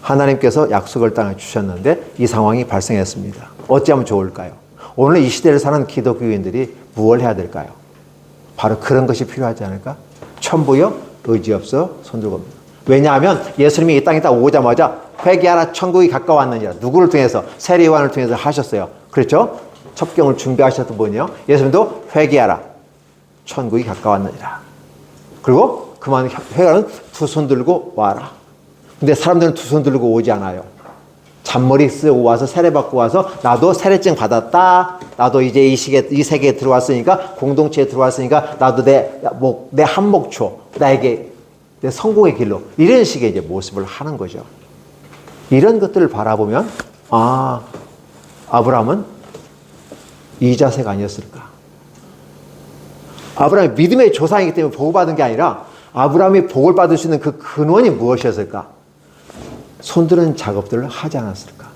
하나님께서 약속을 땅에 주셨는데 이 상황이 발생했습니다. 어찌하면 좋을까요? 오늘 이 시대를 사는 기독교인들이 무엇을 해야 될까요? 바로 그런 것이 필요하지 않을까? 천부여 의지 없어 손들고 옵니다. 왜냐하면 예수님이 이 땅에 딱 오자마자 회개하라 천국이 가까웠느니라. 누구를 통해서? 세례요한을 통해서 하셨어요. 그렇죠? 첩경을 준비하셨던 분이요. 예수님도 회개하라 천국이 가까웠느니라. 그리고 그만 회개하는 두 손 들고 와라. 근데 사람들은 두 손 들고 오지 않아요. 잔머리 쓰고 와서 세례받고 와서 나도 세례증 받았다. 나도 이제 이 세계에 들어왔으니까 공동체에 들어왔으니까 나도 내 한목초 나에게 내 성공의 길로 이런 식의 이제 모습을 하는 거죠. 이런 것들을 바라보면 아브라함은 이 자세가 아니었을까? 아브라함이 믿음의 조상이기 때문에 복을 받은 게 아니라 아브라함이 복을 받을 수 있는 그 근원이 무엇이었을까? 손드는 작업들을 하지 않았을까?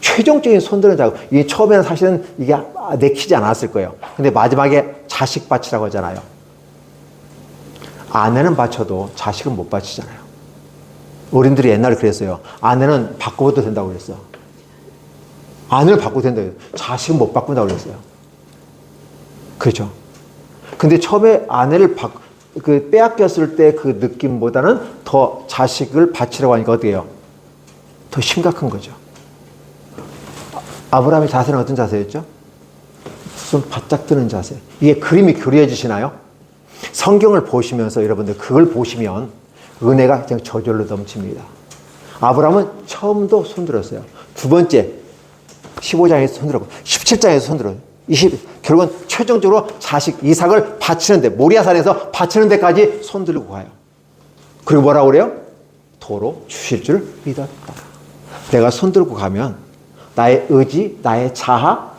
최종적인 손드는 작업. 이게 처음에는 사실은 이게 내키지 않았을 거예요. 근데 마지막에 자식 바치라고 하잖아요. 아내는 바쳐도 자식은 못 바치잖아요. 어른들이 옛날에 그랬어요. 아내는 바꿔도 된다고 그랬어. 아내를 바꿔도 된다고 그랬어요. 자식은 못 바꾼다고 그랬어요. 그렇죠? 근데 처음에 아내를 빼앗겼을 때 그 느낌보다는 더 자식을 바치라고 하니까 어떻게 해요? 더 심각한 거죠. 아브라함의 자세는 어떤 자세였죠? 손 바짝 드는 자세. 이게 그림이 그려지시나요? 성경을 보시면서 여러분들 그걸 보시면 은혜가 그냥 저절로 넘칩니다. 아브라함은 처음도 손들었어요. 두 번째 15장에서 손들었고 17장에서 손들어요. 결국은 최종적으로 자식 이삭을 바치는데 모리아산에서 바치는 데까지 손들고 가요. 그리고 뭐라고 그래요? 도로 주실 줄 믿었다. 내가 손들고 가면 나의 의지, 나의 자아,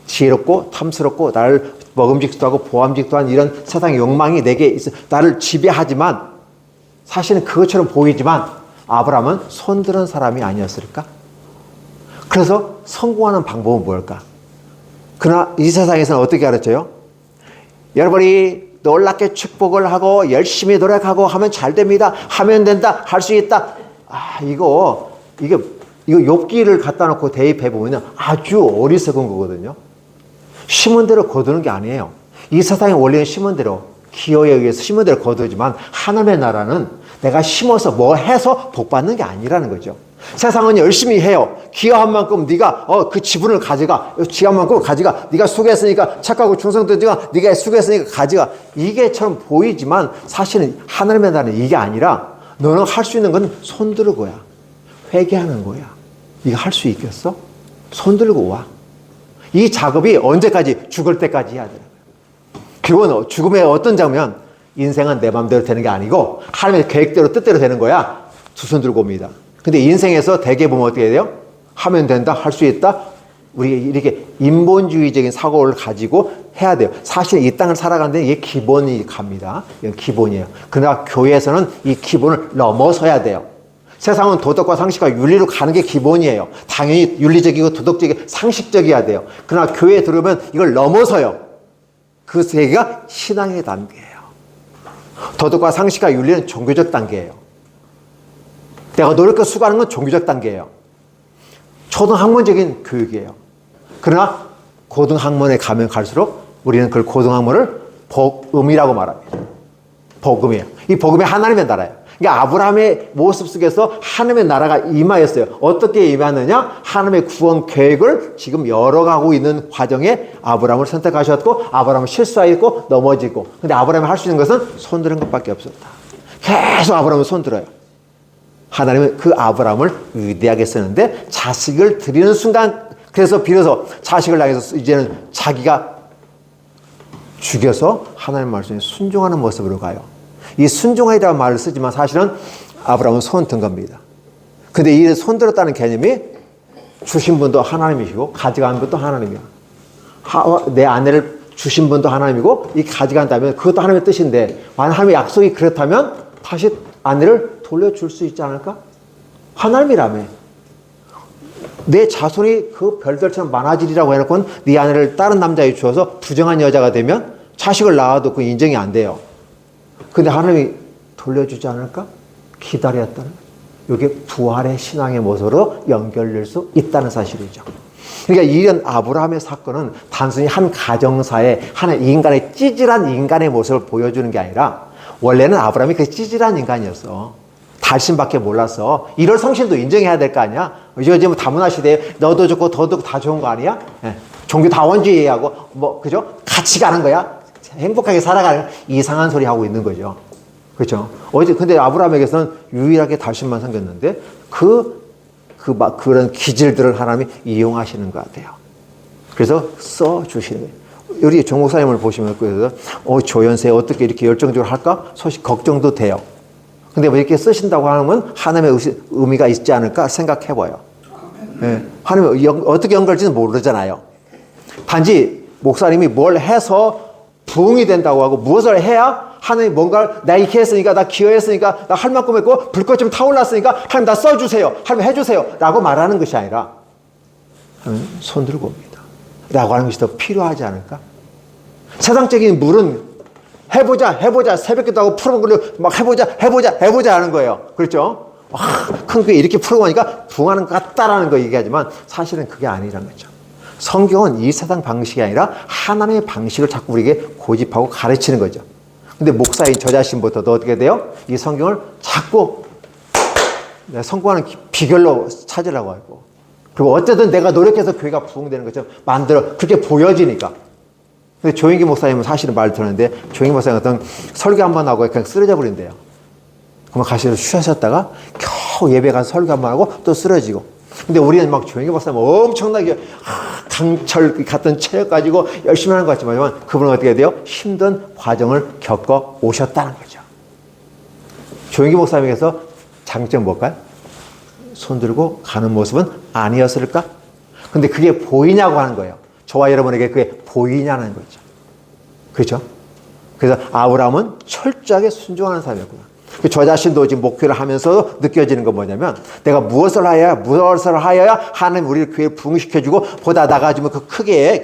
지혜롭고 탐스럽고 나를 먹음직도 하고 보암직도 한 이런 세상의 욕망이 내게 있어 나를 지배하지만 사실은 그것처럼 보이지만 아브라함은 손드는 사람이 아니었을까? 그래서 성공하는 방법은 뭘까? 그러나 이 세상에서는 어떻게 가르쳐요? 여러분이 놀랍게 축복을 하고 열심히 노력하고 하면 잘 됩니다. 하면 된다. 할 수 있다. 이거 욥기를 갖다 놓고 대입해 보면 아주 어리석은 거거든요. 심은 대로 거두는 게 아니에요. 이 세상의 원리는 심은 대로, 기호에 의해서 심은 대로 거두지만 하나님의 나라는 내가 심어서 뭐 해서 복 받는 게 아니라는 거죠. 세상은 열심히 해요. 기여한 만큼 네가 그 지분을 가져가. 기여한 만큼 가져가. 네가 수고했으니까 착하고 충성되지가 네가 수고했으니까 가져가. 이게처럼 보이지만 사실은 하나님의 나라는 이게 아니라 너는 할 수 있는 건 손 들고야. 회개하는 거야. 이거 할 수 있겠어? 손 들고 와. 이 작업이 언제까지? 죽을 때까지 해야 되는 거야. 그건 죽음의 어떤 장면? 인생은 내 마음대로 되는 게 아니고 하나님의 계획대로 뜻대로 되는 거야. 두 손 들고 옵니다. 근데 인생에서 대개 보면 어떻게 돼요? 하면 된다, 할 수 있다. 우리 이렇게 인본주의적인 사고를 가지고 해야 돼요. 사실 이 땅을 살아가는데 이게 기본이 갑니다. 이건 기본이에요. 그러나 교회에서는 이 기본을 넘어서야 돼요. 세상은 도덕과 상식과 윤리로 가는 게 기본이에요. 당연히 윤리적이고 도덕적이고 상식적이어야 돼요. 그러나 교회에 들어오면 이걸 넘어서요. 그 세계가 신앙의 단계예요. 도덕과 상식과 윤리는 종교적 단계예요. 내가 노력해서 수고하는 건 종교적 단계예요. 초등학문적인 교육이에요. 그러나 고등학문에 가면 갈수록 우리는 그 고등학문을 복음이라고 말합니다. 복음이에요. 이 복음이 하나님의 나라예요. 그러니까 아브라함의 모습 속에서 하나님의 나라가 임하였어요. 어떻게 임하느냐? 하나님의 구원 계획을 지금 열어가고 있는 과정에 아브라함을 선택하셨고 아브라함은 실수하였고 넘어지고 근데 아브라함이 할 수 있는 것은 손드는 것밖에 없었다. 계속 아브라함은 손들어요. 하나님은 그 아브라함을 위대하게 쓰는데 자식을 드리는 순간 그래서 비로소 자식을 향해서 이제는 자기가 죽여서 하나님 말씀에 순종하는 모습으로 가요. 이 순종이라는 말을 쓰지만 사실은 아브라함은 손 든 겁니다. 근데 이 손 들었다는 개념이 주신 분도 하나님이시고 가져간 분도 하나님이야. 내 아내를 주신 분도 하나님이고 이 가져간다면 그것도 하나님의 뜻인데 만약 하나님의 약속이 그렇다면 다시 아내를 돌려줄 수 있지 않을까? 하나님이라며. 내 자손이 그 별들처럼 많아지리라고 해놓고는 네 아내를 다른 남자에게 주어서 부정한 여자가 되면 자식을 낳아도 그 인정이 안 돼요. 근데 하나님이 돌려주지 않을까? 기다렸다는 거예요. 이게 부활의 신앙의 모습으로 연결될 수 있다는 사실이죠. 그러니까 이런 아브라함의 사건은 단순히 한 가정사의 한 인간의 찌질한 인간의 모습을 보여주는 게 아니라 원래는 아브라함이 그 찌질한 인간이었어. 달심밖에 몰랐어. 이럴 성실도 인정해야 될 거 아니야? 요즘 다문화 시대에 너도 좋고 너도 다 좋은 거 아니야? 예. 종교 다원주의하고 그죠? 같이 가는 거야. 행복하게 살아가는 이상한 소리 하고 있는 거죠. 그렇죠? 근데 아브라함에게서는 유일하게 달심만 생겼는데 그런 기질들을 하나님이 이용하시는 것 같아요. 그래서 써주시는 거예요. 우리 정 목사님을 보시면 그래서 조연세 어떻게 이렇게 열정적으로 할까? 소식 걱정도 돼요. 근데 왜 이렇게 쓰신다고 하면 하나님의 의미가 있지 않을까 생각해봐요. 예. 하나님이 어떻게 연결할지는 모르잖아요. 단지 목사님이 뭘 해서 부흥이 된다고 하고 무엇을 해야 하나님이 뭔가를 나 이렇게 했으니까 나 기여했으니까 나 할 만큼 했고 불꽃 좀 타올랐으니까 하나님 나 써주세요. 하나님 해주세요. 라고 말하는 것이 아니라 하나님 손 들고 옵니다. 라고 하는 것이 더 필요하지 않을까? 세상적인 물은 해보자 새벽기도 하고 풀어본 걸로 막 해보자 하는 거예요. 그렇죠? 큰 교회 이렇게 풀어고 하니까 부흥하는 것 같다라는 거 얘기하지만 사실은 그게 아니라는 거죠. 성경은 이 세상 방식이 아니라 하나님의 방식을 자꾸 우리에게 고집하고 가르치는 거죠. 근데 목사인 저 자신부터도 어떻게 돼요? 이 성경을 자꾸 성공하는 비결로 찾으려고 하고 그리고 어쨌든 내가 노력해서 교회가 부흥되는 것처럼 만들어 그렇게 보여지니까. 근데 조영기 목사님은 사실은 말을 들었는데 조영기 목사님 어떤 설교 한번 하고 그냥 쓰러져 버린대요. 그러면 가시로 쉬셨다가 겨우 예배 가서 설교 한번 하고 또 쓰러지고. 근데 우리는 막 조영기 목사님 엄청나게 강철 같은 체력 가지고 열심히 하는 것 같지만 그분은 어떻게 돼요? 힘든 과정을 겪어 오셨다는 거죠. 조영기 목사님에게서 장점 뭘까요? 손 들고 가는 모습은 아니었을까? 근데 그게 보이냐고 하는 거예요. 저와 여러분에게 그게 보이냐는 거죠. 그렇죠? 그래서 아브라함은 철저하게 순종하는 사람이었구나. 저 자신도 지금 목회를 하면서 느껴지는 건 뭐냐면 내가 무엇을 하여야 하나님 우리를 교회에 부흥시켜주고 보다 나가지면 그 크게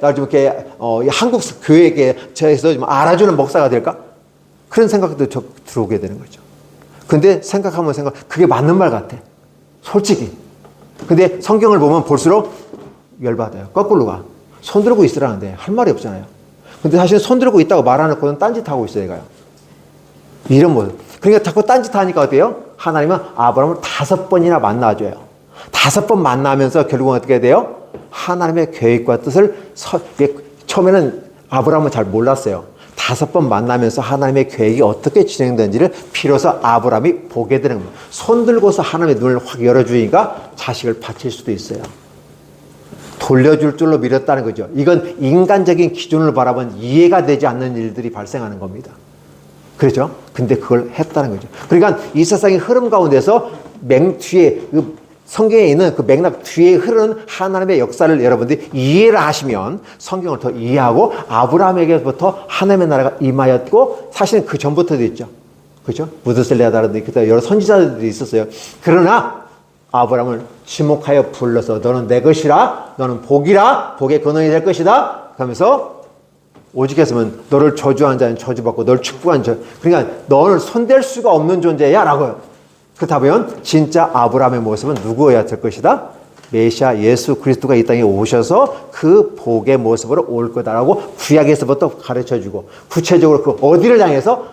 나를 좀 이렇게 한국 교회에 저에서 좀 알아주는 목사가 될까? 그런 생각도 들어오게 되는 거죠. 근데 생각하면 그게 맞는 말 같아. 솔직히. 근데 성경을 보면 볼수록 열받아요. 거꾸로 가. 손 들고 있으라는데 할 말이 없잖아요. 근데 사실 손 들고 있다고 말 안 하고는 딴짓하고 있어요, 얘가요. 이런 모습. 그러니까 자꾸 딴짓하니까 어때요? 하나님은 아브라함을 5번이나 만나줘요. 5번 만나면서 결국은 어떻게 돼요? 하나님의 계획과 뜻을 처음에는 아브라함은 잘 몰랐어요. 5번 만나면서 하나님의 계획이 어떻게 진행되는지를 비로소 아브라함이 보게 되는 거예요. 손 들고서 하나님의 눈을 확 열어주니까 자식을 바칠 수도 있어요. 돌려줄 줄로 믿었다는 거죠. 이건 인간적인 기준을 바라보면 이해가 되지 않는 일들이 발생하는 겁니다. 그렇죠? 근데 그걸 했다는 거죠. 그러니까 이 세상의 흐름 가운데서 뒤에 성경에 있는 그 맥락 뒤에 흐르는 하나님의 역사를 여러분들이 이해를 하시면 성경을 더 이해하고 아브라함에게부터 하나님의 나라가 임하였고 사실은 그 전부터도 있죠. 그렇죠? 무드셀레다라든지 그때 여러 선지자들이 있었어요. 그러나 아브라함을 지목하여 불러서 너는 내 것이라, 너는 복이라, 복의 근원이 될 것이다. 그러면서 오직했으면 너를 저주한 자는 저주받고 너를 축복한 자, 그러니까 너를 손댈 수가 없는 존재야 라고요. 그렇다 보면 진짜 아브라함의 모습은 누구여야 될 것이다? 메시아 예수 그리스도가 이 땅에 오셔서 그 복의 모습으로 올 거다라고 구약에서부터 가르쳐주고 구체적으로 그 어디를 향해서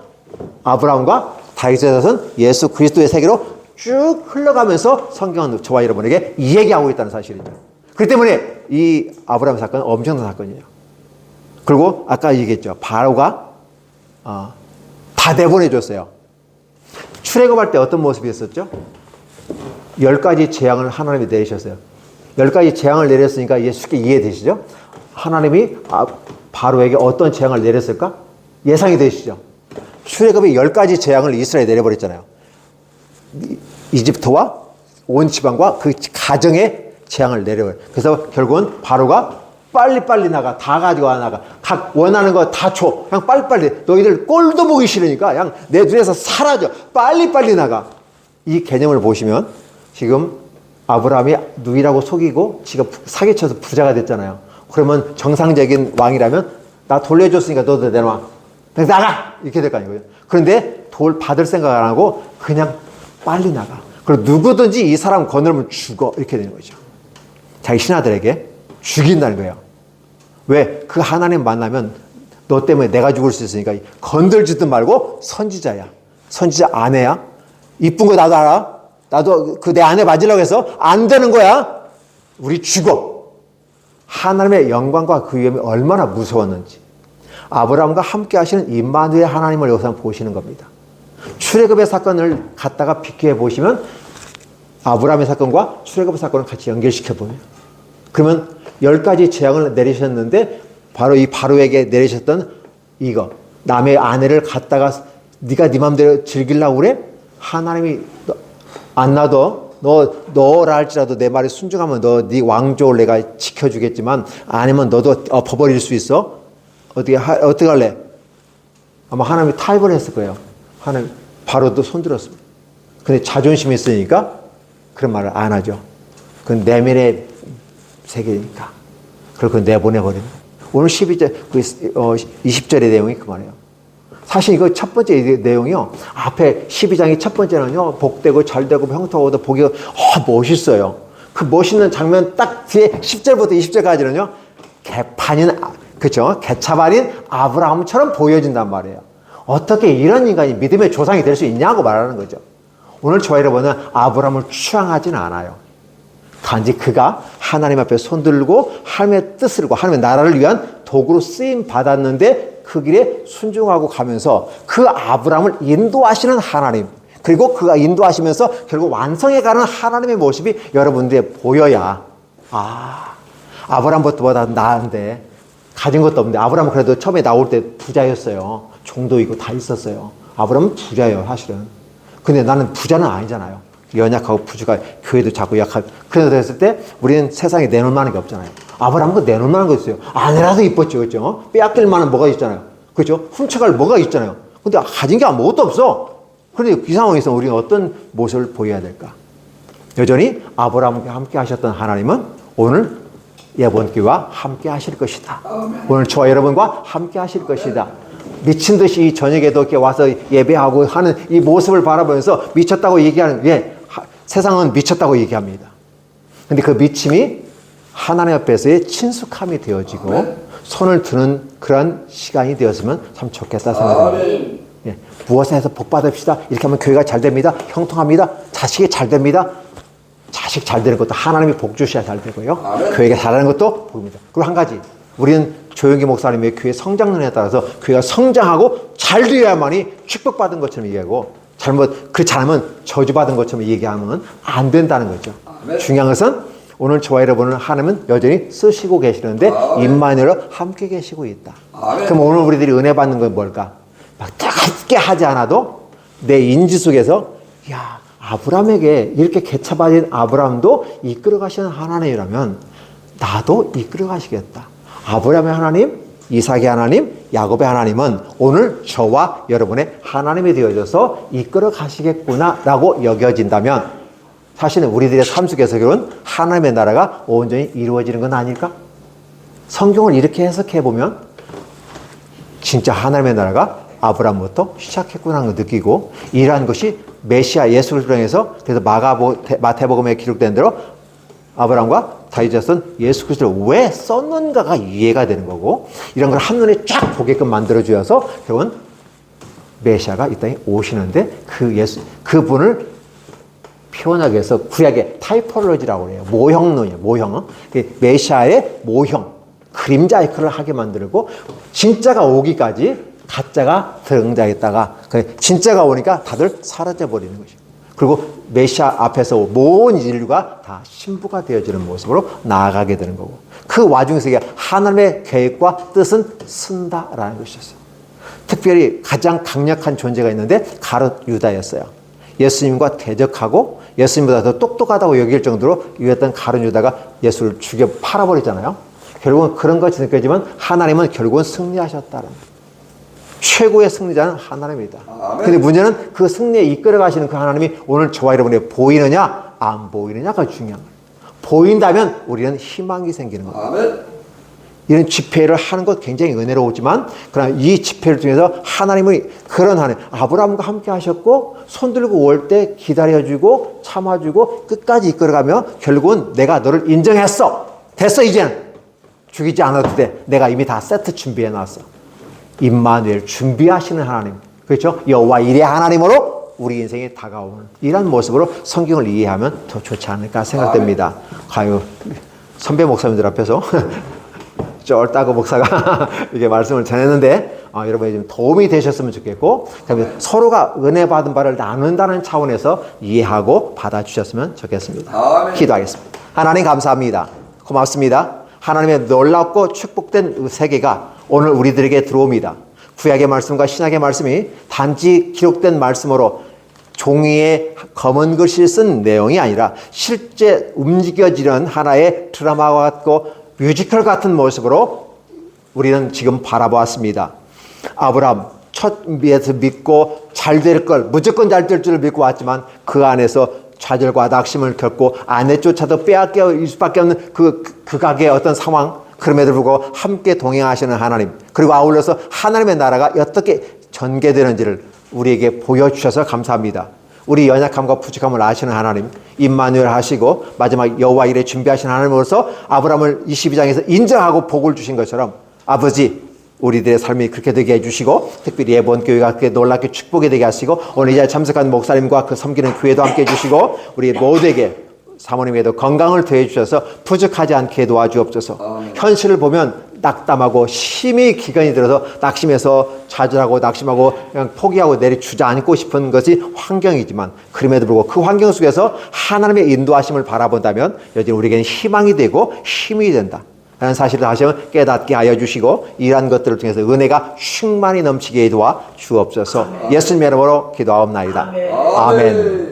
아브라함과 다윗의 자손 예수 그리스도의 세계로 쭉 흘러가면서 성경은 저와 여러분에게 이 얘기하고 있다는 사실이죠. 그렇기 때문에 이 아브라함 사건은 엄청난 사건이에요. 그리고 아까 얘기했죠. 바로가 다 내보내줬어요. 출애굽할 때 어떤 모습이었었죠? 10가지 재앙을 하나님이 내리셨어요. 10가지 재앙을 내렸으니까 이게 쉽게 이해되시죠? 하나님이 바로에게 어떤 재앙을 내렸을까? 예상이 되시죠? 출애굽이 10가지 재앙을 이스라엘에 내려버렸잖아요. 이집트와 온 지방과 그 가정에 재앙을 내려버려요. 그래서 결국은 바로가 빨리빨리 나가. 다 가지고 나가. 각 원하는 거 다 줘. 그냥 빨리빨리. 너희들 꼴도 보기 싫으니까 그냥 내 눈에서 사라져. 빨리빨리 나가. 이 개념을 보시면 지금 아브라함이 누이라고 속이고 지가 사기쳐서 부자가 됐잖아요. 그러면 정상적인 왕이라면 나 돌려줬으니까 너도 내놔. 나가! 이렇게 될 거 아니고요. 그런데 돌 받을 생각 안 하고 그냥 빨리 나가. 그리고 누구든지 이 사람 건드리면 죽어. 이렇게 되는 거죠. 자기 신하들에게 죽인다는 거예요. 왜? 그 하나님 만나면 너 때문에 내가 죽을 수 있으니까 건들지도 말고 선지자야. 선지자 아내야. 이쁜 거 나도 알아. 나도 그 내 아내 맞으려고 해서 안 되는 거야. 우리 죽어. 하나님의 영광과 그 위험이 얼마나 무서웠는지. 아브라함과 함께 하시는 임마누엘 하나님을 여기서 보시는 겁니다. 출애굽의 사건을 갖다가 비교해 보시면 아브라함의 사건과 출애굽의 사건을 같이 연결시켜 보면 그러면 10가지 재앙을 내리셨는데 바로 이 바로에게 내리셨던 이거 남의 아내를 갖다가 네가 네 맘대로 즐기려고 그래? 하나님이 안 놔둬. 너라 할지라도 내 말에 순종하면 네 왕족을 내가 지켜주겠지만 아니면 너도 엎어버릴 수 있어. 어떻게 할래? 아마 하나님이 타협을 했을 거예요. 하나님 바로도 손들었습니다. 근데 자존심이 있으니까 그런 말을 안 하죠. 그건 내면의 세계니까. 그걸 내보내버립니다. 오늘 12절, 20절의 내용이 그 말이에요. 사실 이거 첫 번째 내용이요. 앞에 12장의 첫 번째는요. 복되고 잘되고 형통하고 복이 멋있어요. 그 멋있는 장면 딱 뒤에 10절부터 20절까지는요. 그쵸? 개차반인 아브라함처럼 보여진단 말이에요. 어떻게 이런 인간이 믿음의 조상이 될 수 있냐고 말하는 거죠. 오늘 저와 여러분은 아브라함을 추앙하지는 않아요. 단지 그가 하나님 앞에 손들고 하나님의 뜻을 고 하나님의 나라를 위한 도구로 쓰임 받았는데 그 길에 순종하고 가면서 그 아브라함을 인도하시는 하나님, 그리고 그가 인도하시면서 결국 완성해가는 하나님의 모습이 여러분들에 보여야 아브라함보다 나은데 가진 것도 없는데 아브라함은 그래도 처음에 나올 때 부자였어요. 종도이고 다 있었어요. 아브라함은 부자예요, 사실은. 근데 나는 부자는 아니잖아요. 연약하고 부주가 교회도 작고 약하고. 그래서 됐을 때 우리는 세상에 내놓을 만한 게 없잖아요. 아브라함은 내놓을 만한 거 있어요. 아내라도 이뻤죠, 그렇죠? 빼앗길 만한 뭐가 있잖아요. 그렇죠? 훔쳐갈 뭐가 있잖아요. 근데 가진 게 아무것도 없어. 그런데 이 상황에서 우리가 어떤 모습을 보여야 될까? 여전히 아브라함과 함께 하셨던 하나님은 오늘 이번 기회와 함께 하실 것이다. 오늘 저와 여러분과 함께 하실 것이다. 미친 듯이 이 저녁에도 이렇게 와서 예배하고 하는 이 모습을 바라보면서 미쳤다고 얘기하는 게 세상은 미쳤다고 얘기합니다. 근데 그 미침이 하나님 앞에서의 친숙함이 되어지고 손을 드는 그런 시간이 되었으면 참 좋겠다 생각합니다. 예, 무엇을 해서 복 받읍시다. 이렇게 하면 교회가 잘 됩니다. 형통합니다. 자식이 잘 됩니다. 자식 잘 되는 것도 하나님이 복 주셔야 잘 되고요. 교회가 잘하는 것도 복입니다. 그리고 한 가지, 우리는 조영기 목사님의 교회 성장론에 따라서 교회가 성장하고 잘 되어야만이 축복받은 것처럼 얘기하고 잘하면 저주받은 것처럼 얘기하면 안 된다는 거죠. 중요한 것은 오늘 저와 여러분을 하나님은 여전히 쓰시고 계시는데 임마누엘로 함께 계시고 있다. 그럼 오늘 우리들이 은혜 받는 건 뭘까? 막 뜨겁게 하지 않아도 내 인지 속에서 야, 아브라함에게 이렇게 개차받은 아브라함도 이끌어 가시는 하나님이라면 나도 이끌어 가시겠다. 아브라함의 하나님, 이삭의 하나님, 야곱의 하나님은 오늘 저와 여러분의 하나님이 되어져서 이끌어 가시겠구나라고 여겨진다면 사실은 우리들의 삶 속에서 그런 하나님의 나라가 온전히 이루어지는 건 아닐까? 성경을 이렇게 해석해 보면 진짜 하나님의 나라가 아브라함부터 시작했구나 하는 걸 느끼고 이러한 것이 메시아 예수를 통해서 그래서 마태복음에 기록된 대로 아브라함과 다윗의 son 예수 그리스도를 왜 썼는가가 이해가 되는 거고 이런 걸 한눈에 쫙 보게끔 만들어 주어서 결국은 메시아가 이 땅에 오시는데 그분을 표현하기 위해서 구약의 타이폴로지라고 해요. 모형론이에요. 모형. 메시아의 모형, 그림자 역할을 하게 만들고 진짜가 오기까지 가짜가 등장했다가 진짜가 오니까 다들 사라져버리는 것이고 그리고 메시아 앞에서 모든 인류가 다 신부가 되어지는 모습으로 나아가게 되는 거고 그 와중에서 하나님의 계획과 뜻은 쓴다라는 것이었어요. 특별히 가장 강력한 존재가 있는데 가룟 유다였어요. 예수님과 대적하고 예수님보다 더 똑똑하다고 여길 정도로 유했던 가룟 유다가 예수를 죽여 팔아버리잖아요. 결국은 그런 것이 느껴지지만 하나님은 결국은 승리하셨다는 거예요. 최고의 승리자는 하나님이다. 근데 문제는 그 승리에 이끌어 가시는 그 하나님이 오늘 저와 여러분에게 보이느냐 안 보이느냐가 중요한 거예요. 보인다면 우리는 희망이 생기는 겁니다. 이런 집회를 하는 것 굉장히 은혜로우지만 그러나 이 집회를 통해서 하나님이 그런 하나님 아브라함과 함께 하셨고 손들고 올 때 기다려주고 참아주고 끝까지 이끌어가며 결국은 내가 너를 인정했어. 됐어 이제는. 죽이지 않아도 돼. 내가 이미 다 세트 준비해놨어. 임마누엘 준비하시는 하나님. 그렇죠? 여호와 일의 하나님으로 우리 인생에 다가오는 이런 모습으로 성경을 이해하면 더 좋지 않을까 생각됩니다. 가요 선배 목사님들 앞에서 쫄따구 목사가 이게 말씀을 전했는데 여러분이 좀 도움이 되셨으면 좋겠고 서로가 은혜 받은 바를 나눈다는 차원에서 이해하고 받아주셨으면 좋겠습니다. 기도하겠습니다. 하나님 감사합니다. 고맙습니다. 하나님의 놀랍고 축복된 세계가 오늘 우리들에게 들어옵니다. 구약의 말씀과 신약의 말씀이 단지 기록된 말씀으로 종이에 검은 글씨 쓴 내용이 아니라 실제 움직여지는 하나의 드라마와 같고 뮤지컬 같은 모습으로 우리는 지금 바라보았습니다. 아브라함 첫 미에서 믿고 잘 될 걸 무조건 잘 될 줄을 믿고 왔지만 그 안에서 좌절과 낙심을 겪고 아내조차도 빼앗길 수밖에 없는 그 극악의 어떤 상황 그럼에도 불구하고 함께 동행하시는 하나님 그리고 아울러서 하나님의 나라가 어떻게 전개되는지를 우리에게 보여주셔서 감사합니다. 우리 연약함과 부족함을 아시는 하나님 임마누엘 하시고 마지막 여호와 일에 준비하신 하나님으로서 아브라함을 22장에서 인정하고 복을 주신 것처럼 아버지 우리들의 삶이 그렇게 되게 해주시고 특별히 이번 교회가 그렇게 놀랍게 축복이 되게 하시고 오늘 이 자리에 참석한 목사님과 그 섬기는 교회도 함께 해주시고 우리 모두에게 사모님에도 건강을 더해주셔서 부족하지 않게 도와주옵소서. 현실을 보면 낙담하고 심히 기근이 들어서 낙심해서 좌절하고 낙심하고 그냥 포기하고 내리 주저앉고 싶은 것이 환경이지만 그럼에도 불구하고 그 환경 속에서 하나님의 인도하심을 바라본다면 여전히 우리에게는 희망이 되고 힘이 된다. 라는 사실을 다시 한번 깨닫게 하여 주시고 이러한 것들을 통해서 은혜가 충만히 넘치게 도와 주옵소서. 예수님의 이름으로 기도하옵나이다. 아멘.